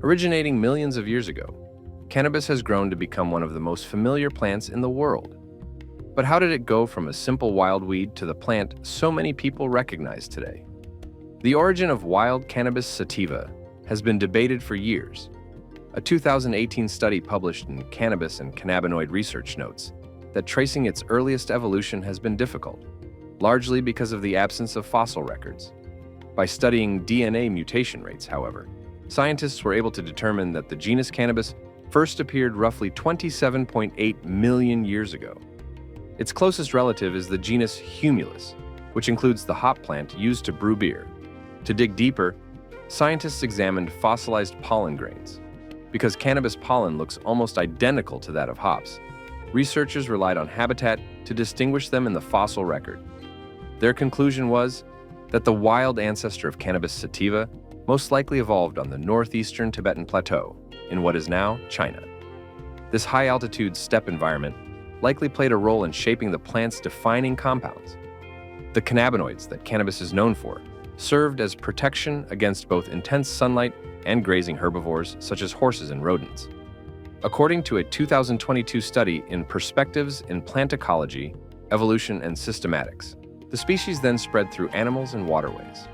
Originating millions of years ago, cannabis has grown to become one of the most familiar plants in the world. But how did it go from a simple wild weed to the plant so many people recognize today? The origin of wild cannabis sativa has been debated for years. A 2018 study published in Cannabis and Cannabinoid Research notes that tracing its earliest evolution has been difficult, largely because of the absence of fossil records. By studying DNA mutation rates, however, scientists were able to determine that the genus cannabis first appeared roughly 27.8 million years ago. Its closest relative is the genus Humulus, which includes the hop plant used to brew beer. To dig deeper, scientists examined fossilized pollen grains. Because cannabis pollen looks almost identical to that of hops, researchers relied on habitat to distinguish them in the fossil record. Their conclusion was that the wild ancestor of cannabis sativa most likely evolved on the northeastern Tibetan plateau in what is now China. This high-altitude steppe environment likely played a role in shaping the plant's defining compounds. The cannabinoids that cannabis is known for served as protection against both intense sunlight and grazing herbivores such as horses and rodents. According to a 2022 study in Perspectives in Plant Ecology, Evolution and Systematics, the species then spread through animals and waterways.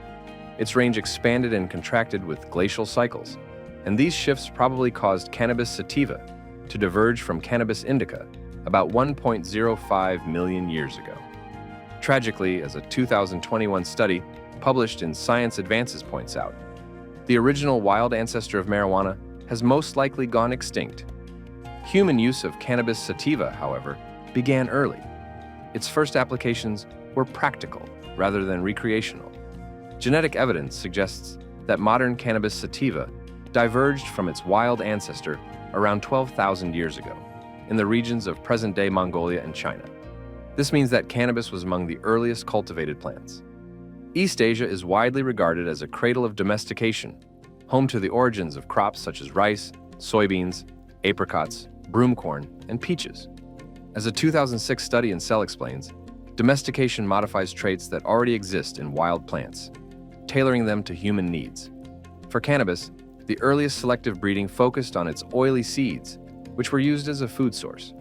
Its range expanded and contracted with glacial cycles, and these shifts probably caused cannabis sativa to diverge from cannabis indica about 1.05 million years ago. Tragically, as a 2021 study published in Science Advances points out, the original wild ancestor of marijuana has most likely gone extinct. Human use of cannabis sativa, however, began early. Its first applications were practical rather than recreational. Genetic evidence suggests that modern cannabis sativa diverged from its wild ancestor around 12,000 years ago in the regions of present-day Mongolia and China. This means that cannabis was among the earliest cultivated plants. East Asia is widely regarded as a cradle of domestication, home to the origins of crops such as rice, soybeans, apricots, broomcorn, and peaches. As a 2006 study in Cell explains, domestication modifies traits that already exist in wild plants, tailoring them to human needs. For cannabis, the earliest selective breeding focused on its oily seeds, which were used as a food source.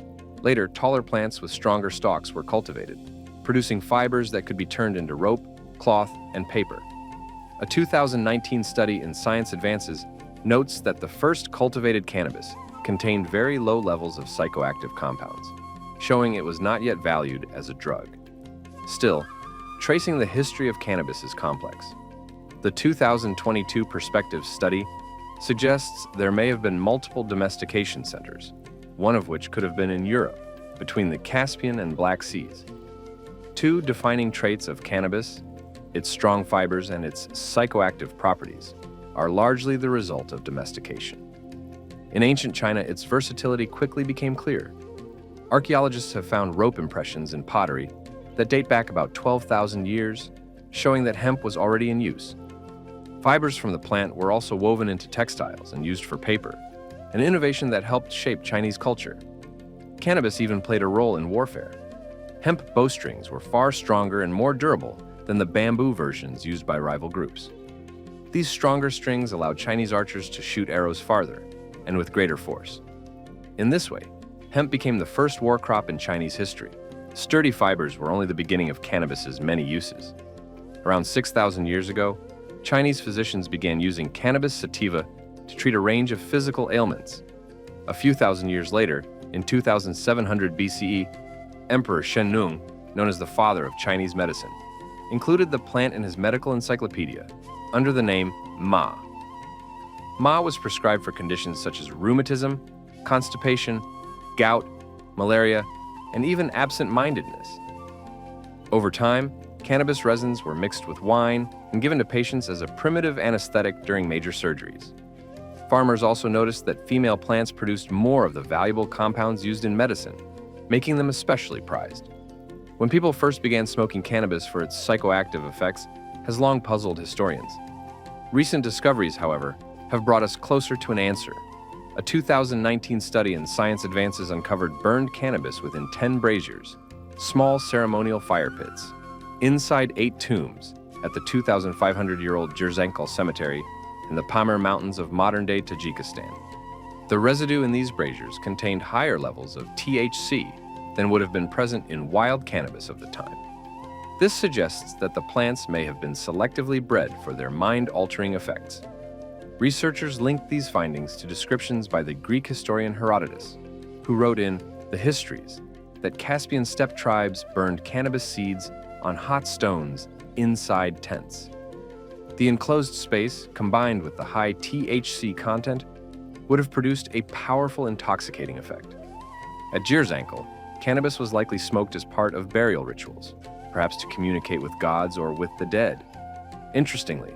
Later, taller plants with stronger stalks were cultivated, producing fibers that could be turned into rope, cloth, and paper. A 2019 study in Science Advances notes that the first cultivated cannabis contained very low levels of psychoactive compounds, showing it was not yet valued as a drug. Still, tracing the history of cannabis is complex. The 2022 Perspectives study suggests there may have been multiple domestication centers, one of which could have been in Europe, between the Caspian and Black Seas. Two defining traits of cannabis, its strong fibers and its psychoactive properties, are largely the result of domestication. In ancient China, its versatility quickly became clear. Archaeologists have found rope impressions in pottery that date back about 12,000 years, showing that hemp was already in use. Fibers from the plant were also woven into textiles and used for paper, an innovation that helped shape Chinese culture. Cannabis even played a role in warfare. Hemp bowstrings were far stronger and more durable than the bamboo versions used by rival groups. These stronger strings allowed Chinese archers to shoot arrows farther and with greater force. In this way, hemp became the first war crop in Chinese history. Sturdy fibers were only the beginning of cannabis's many uses. Around 6,000 years ago, Chinese physicians began using cannabis sativa to treat a range of physical ailments. A few thousand years later, in 2700 BCE, Emperor Shen Nung, known as the father of Chinese medicine, included the plant in his medical encyclopedia under the name Ma. Ma was prescribed for conditions such as rheumatism, constipation, gout, malaria, and even absent-mindedness. Over time, cannabis resins were mixed with wine and given to patients as a primitive anesthetic during major surgeries. Farmers also noticed that female plants produced more of the valuable compounds used in medicine, making them especially prized. When people first began smoking cannabis for its psychoactive effects has long puzzled historians. Recent discoveries, however, have brought us closer to an answer. A 2019 study in Science Advances uncovered burned cannabis within 10 braziers, small ceremonial fire pits, inside 8 tombs at the 2,500-year-old Jerzankal Cemetery in the Pamir Mountains of modern-day Tajikistan. The residue in these braziers contained higher levels of THC than would have been present in wild cannabis of the time. This suggests that the plants may have been selectively bred for their mind-altering effects. Researchers linked these findings to descriptions by the Greek historian Herodotus, who wrote in The Histories that Caspian steppe tribes burned cannabis seeds on hot stones inside tents. The enclosed space, combined with the high THC content, would have produced a powerful intoxicating effect. At Jirzankal, cannabis was likely smoked as part of burial rituals, perhaps to communicate with gods or with the dead. Interestingly,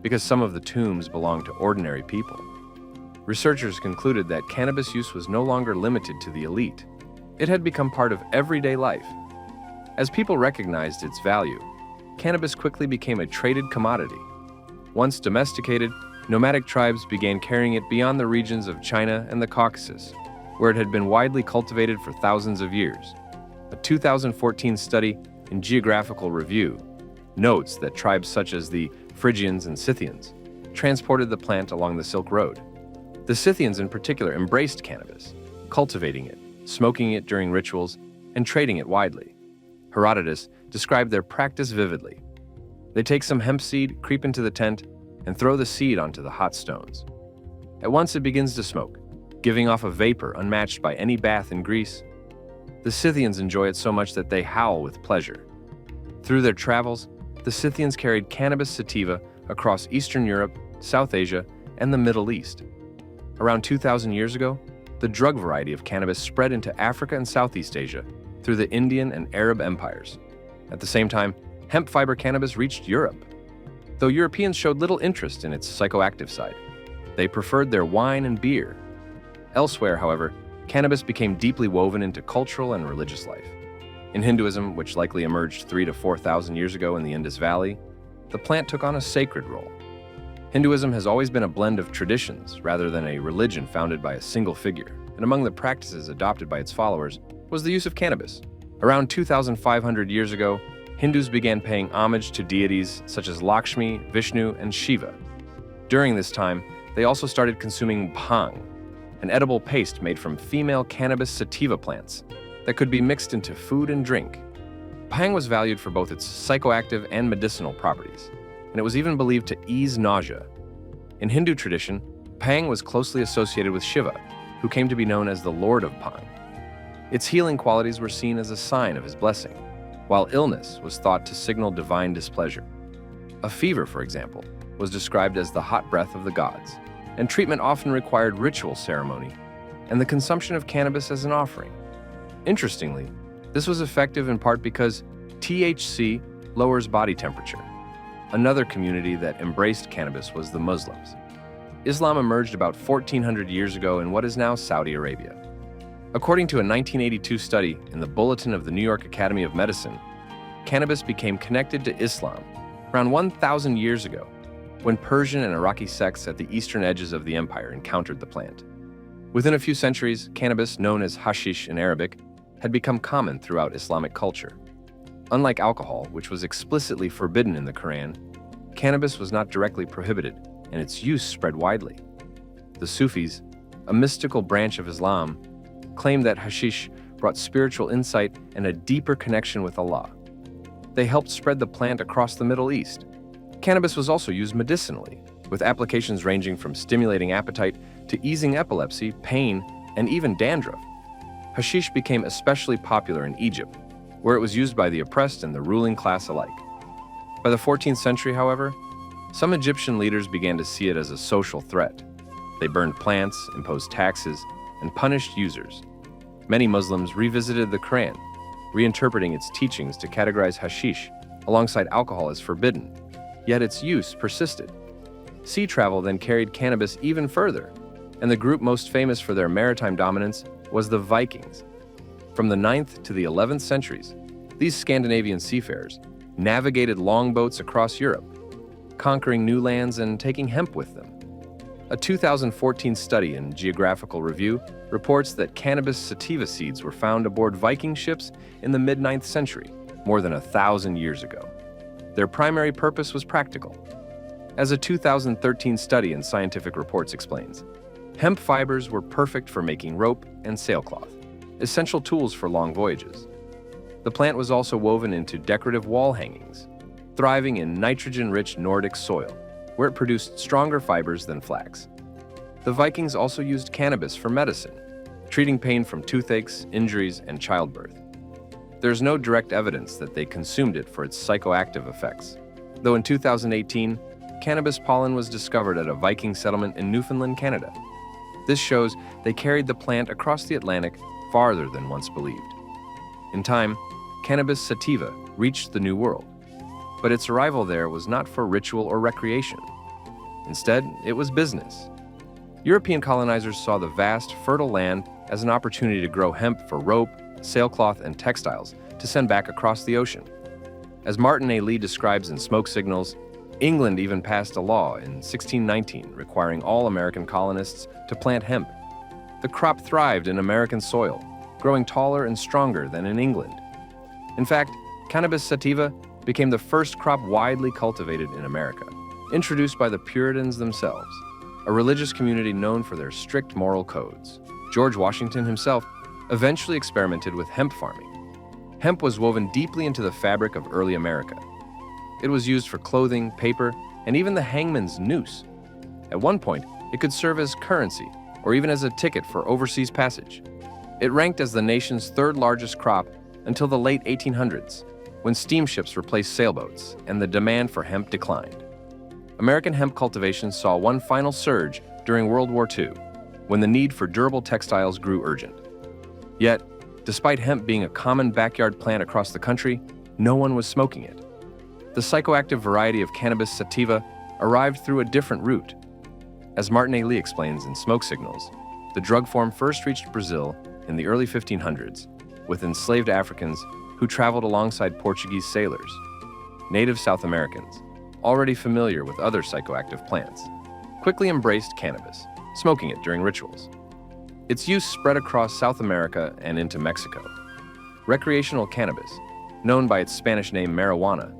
because some of the tombs belonged to ordinary people, researchers concluded that cannabis use was no longer limited to the elite. It had become part of everyday life. As people recognized its value, cannabis quickly became a traded commodity. Once domesticated, nomadic tribes began carrying it beyond the regions of China and the Caucasus, where it had been widely cultivated for thousands of years. A 2014 study in Geographical Review notes that tribes such as the Phrygians and Scythians transported the plant along the Silk Road. The Scythians in particular embraced cannabis, cultivating it, smoking it during rituals, and trading it widely. Herodotus described their practice vividly. They take some hemp seed, creep into the tent, and throw the seed onto the hot stones. At once it begins to smoke, giving off a vapor unmatched by any bath in Greece. The Scythians enjoy it so much that they howl with pleasure. Through their travels, the Scythians carried cannabis sativa across Eastern Europe, South Asia, and the Middle East. Around 2,000 years ago, the drug variety of cannabis spread into Africa and Southeast Asia through the Indian and Arab empires. At the same time, hemp fiber cannabis reached Europe. Though Europeans showed little interest in its psychoactive side, they preferred their wine and beer. Elsewhere, however, cannabis became deeply woven into cultural and religious life. In Hinduism, which likely emerged 3,000 to 4,000 years ago in the Indus Valley, the plant took on a sacred role. Hinduism has always been a blend of traditions rather than a religion founded by a single figure, and among the practices adopted by its followers was the use of cannabis. Around 2,500 years ago, Hindus began paying homage to deities such as Lakshmi, Vishnu, and Shiva. During this time, they also started consuming bhang, an edible paste made from female cannabis sativa plants that could be mixed into food and drink. Bhang was valued for both its psychoactive and medicinal properties, and it was even believed to ease nausea. In Hindu tradition, bhang was closely associated with Shiva, who came to be known as the Lord of Bhang. Its healing qualities were seen as a sign of his blessing, while illness was thought to signal divine displeasure. A fever, for example, was described as the hot breath of the gods, and treatment often required ritual ceremony and the consumption of cannabis as an offering. Interestingly, this was effective in part because THC lowers body temperature. Another community that embraced cannabis was the Muslims. Islam emerged about 1,400 years ago in what is now Saudi Arabia. According to a 1982 study in the Bulletin of the New York Academy of Medicine, cannabis became connected to Islam around 1,000 years ago, when Persian and Iraqi sects at the eastern edges of the empire encountered the plant. Within a few centuries, cannabis, known as hashish in Arabic, had become common throughout Islamic culture. Unlike alcohol, which was explicitly forbidden in the Quran, cannabis was not directly prohibited, and its use spread widely. The Sufis, a mystical branch of Islam, claimed that hashish brought spiritual insight and a deeper connection with Allah. They helped spread the plant across the Middle East. Cannabis was also used medicinally, with applications ranging from stimulating appetite to easing epilepsy, pain, and even dandruff. Hashish became especially popular in Egypt, where it was used by the oppressed and the ruling class alike. By the 14th century, however, some Egyptian leaders began to see it as a social threat. They burned plants, imposed taxes, and punished users. Many Muslims revisited the Quran, reinterpreting its teachings to categorize hashish alongside alcohol as forbidden, yet its use persisted. Sea travel then carried cannabis even further, and the group most famous for their maritime dominance was the Vikings. From the 9th to the 11th centuries, these Scandinavian seafarers navigated longboats across Europe, conquering new lands and taking hemp with them. A 2014 study in Geographical Review reports that cannabis sativa seeds were found aboard Viking ships in the mid-9th century, more than 1,000 years ago. Their primary purpose was practical. As a 2013 study in Scientific Reports explains, hemp fibers were perfect for making rope and sailcloth, essential tools for long voyages. The plant was also woven into decorative wall hangings, thriving in nitrogen-rich Nordic soil, where it produced stronger fibers than flax. The Vikings also used cannabis for medicine, treating pain from toothaches, injuries, and childbirth. There's no direct evidence that they consumed it for its psychoactive effects, though in 2018, cannabis pollen was discovered at a Viking settlement in Newfoundland, Canada. This shows they carried the plant across the Atlantic farther than once believed. In time, cannabis sativa reached the New World, but its arrival there was not for ritual or recreation. Instead, it was business. European colonizers saw the vast, fertile land as an opportunity to grow hemp for rope, sailcloth, and textiles to send back across the ocean. As Martin A. Lee describes in Smoke Signals, England even passed a law in 1619 requiring all American colonists to plant hemp. The crop thrived in American soil, growing taller and stronger than in England. In fact, cannabis sativa became the first crop widely cultivated in America, introduced by the Puritans themselves, a religious community known for their strict moral codes. George Washington himself eventually experimented with hemp farming. Hemp was woven deeply into the fabric of early America. It was used for clothing, paper, and even the hangman's noose. At one point, it could serve as currency or even as a ticket for overseas passage. It ranked as the nation's third largest crop until the late 1800s, when steamships replaced sailboats and the demand for hemp declined. American hemp cultivation saw one final surge during World War II, when the need for durable textiles grew urgent. Yet, despite hemp being a common backyard plant across the country, no one was smoking it. The psychoactive variety of cannabis sativa arrived through a different route. As Martin A. Lee explains in Smoke Signals, the drug form first reached Brazil in the early 1500s with enslaved Africans who traveled alongside Portuguese sailors. Native South Americans, already familiar with other psychoactive plants, quickly embraced cannabis, smoking it during rituals. Its use spread across South America and into Mexico. Recreational cannabis, known by its Spanish name marijuana,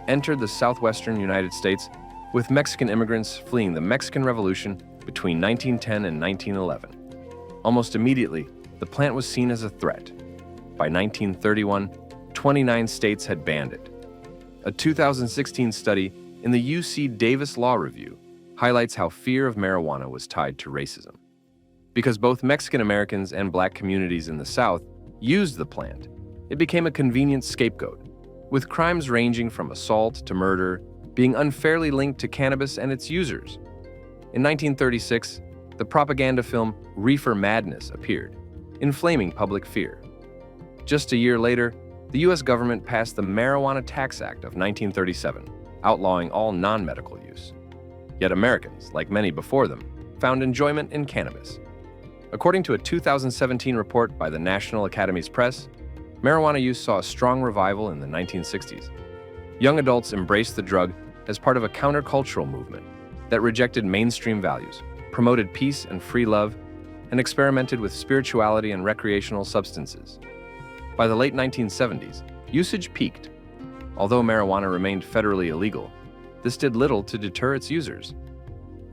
entered the southwestern United States with Mexican immigrants fleeing the Mexican Revolution between 1910 and 1911. Almost immediately, the plant was seen as a threat. By 1931, 29 states had banned it. A 2016 study in the UC Davis Law Review highlights how fear of marijuana was tied to racism. Because both Mexican Americans and Black communities in the South used the plant, it became a convenient scapegoat, with crimes ranging from assault to murder being unfairly linked to cannabis and its users. In 1936, the propaganda film Reefer Madness appeared, inflaming public fear. Just a year later, the U.S. government passed the Marijuana Tax Act of 1937, outlawing all non-medical use. Yet Americans, like many before them, found enjoyment in cannabis. According to a 2017 report by the National Academies Press, marijuana use saw a strong revival in the 1960s. Young adults embraced the drug as part of a countercultural movement that rejected mainstream values, promoted peace and free love, and experimented with spirituality and recreational substances. By the late 1970s, usage peaked. Although marijuana remained federally illegal, this did little to deter its users.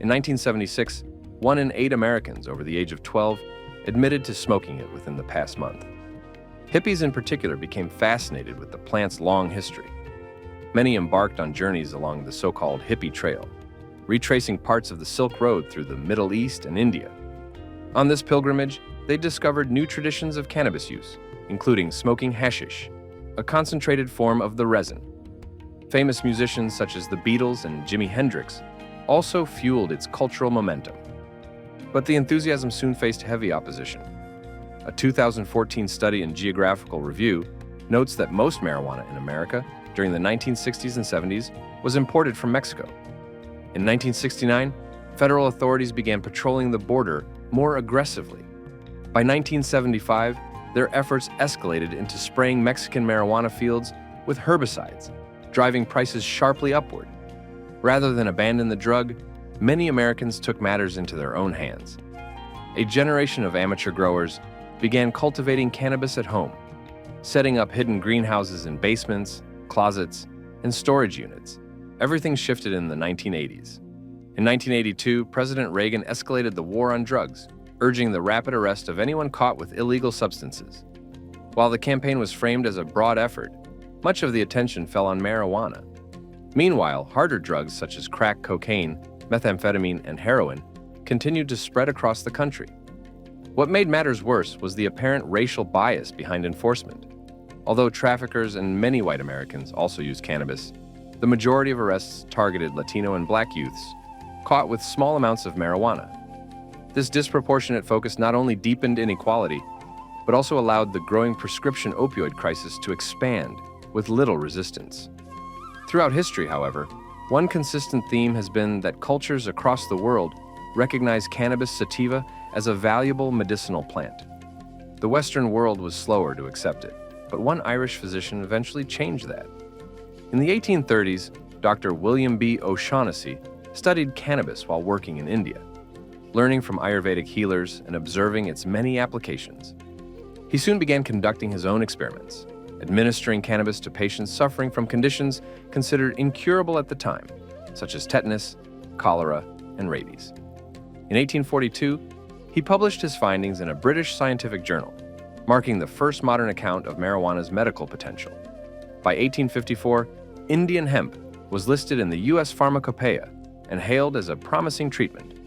In 1976, 1 in 8 Americans over the age of 12 admitted to smoking it within the past month. Hippies in particular became fascinated with the plant's long history. Many embarked on journeys along the so-called hippie trail, retracing parts of the Silk Road through the Middle East and India. On this pilgrimage, they discovered new traditions of cannabis use, including smoking hashish, a concentrated form of the resin. Famous musicians such as the Beatles and Jimi Hendrix also fueled its cultural momentum. But the enthusiasm soon faced heavy opposition. A 2014 study in Geographical Review notes that most marijuana in America during the 1960s and 70s was imported from Mexico. In 1969, federal authorities began patrolling the border more aggressively. By 1975, their efforts escalated into spraying Mexican marijuana fields with herbicides, driving prices sharply upward. Rather than abandon the drug, many Americans took matters into their own hands. A generation of amateur growers began cultivating cannabis at home, setting up hidden greenhouses in basements, closets, and storage units, everything shifted in the 1980s. In 1982, President Reagan escalated the war on drugs, urging the rapid arrest of anyone caught with illegal substances. While the campaign was framed as a broad effort, much of the attention fell on marijuana. Meanwhile, harder drugs such as crack cocaine, methamphetamine, and heroin continued to spread across the country. What made matters worse was the apparent racial bias behind enforcement. Although traffickers and many white Americans also used cannabis, the majority of arrests targeted Latino and Black youths caught with small amounts of marijuana. This disproportionate focus not only deepened inequality, but also allowed the growing prescription opioid crisis to expand with little resistance. Throughout history, however, one consistent theme has been that cultures across the world recognize cannabis sativa as a valuable medicinal plant. The Western world was slower to accept it, but one Irish physician eventually changed that. In the 1830s, Dr. William B. O'Shaughnessy studied cannabis while working in India, learning from Ayurvedic healers and observing its many applications. He soon began conducting his own experiments, administering cannabis to patients suffering from conditions considered incurable at the time, such as tetanus, cholera, and rabies. In 1842, he published his findings in a British scientific journal, marking the first modern account of marijuana's medical potential. By 1854, Indian hemp was listed in the U.S. Pharmacopoeia and hailed as a promising treatment.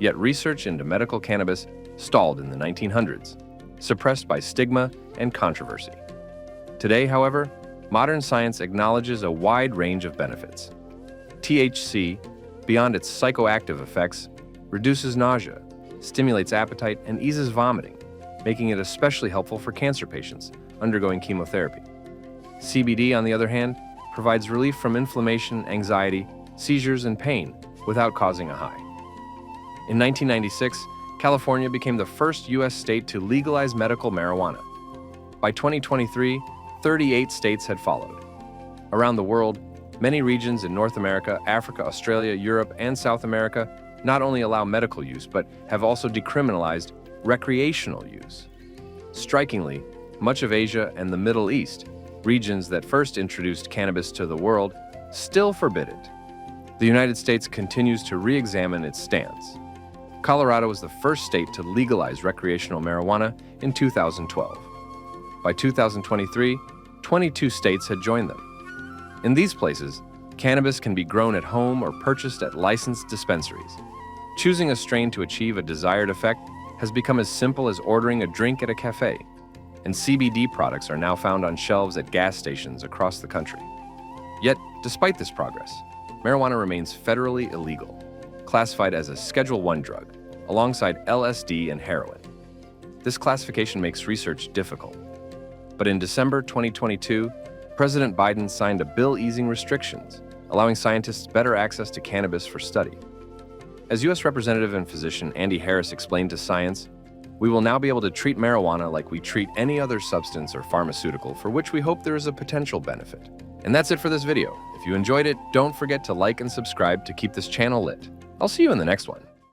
Yet research into medical cannabis stalled in the 1900s, suppressed by stigma and controversy. Today, however, modern science acknowledges a wide range of benefits. THC, beyond its psychoactive effects, reduces nausea, stimulates appetite, and eases vomiting, making it especially helpful for cancer patients undergoing chemotherapy. CBD, on the other hand, provides relief from inflammation, anxiety, seizures, and pain without causing a high. In 1996, California became the first U.S. state to legalize medical marijuana. By 2023, 38 states had followed. Around the world, many regions in North America, Africa, Australia, Europe, and South America not only allow medical use, but have also decriminalized recreational use. Strikingly, much of Asia and the Middle East, regions that first introduced cannabis to the world, still forbid it. The United States continues to re-examine its stance. Colorado was the first state to legalize recreational marijuana in 2012. By 2023, 22 states had joined them. In these places, cannabis can be grown at home or purchased at licensed dispensaries. Choosing a strain to achieve a desired effect has become as simple as ordering a drink at a cafe, and CBD products are now found on shelves at gas stations across the country. Yet, despite this progress, marijuana remains federally illegal, classified as a Schedule I drug, alongside LSD and heroin. This classification makes research difficult. But in December 2022, President Biden signed a bill easing restrictions, allowing scientists better access to cannabis for study. As U.S. Representative and physician Andy Harris explained to Science, we will now be able to treat marijuana like we treat any other substance or pharmaceutical for which we hope there is a potential benefit. And that's it for this video. If you enjoyed it, don't forget to like and subscribe to keep this channel lit. I'll see you in the next one.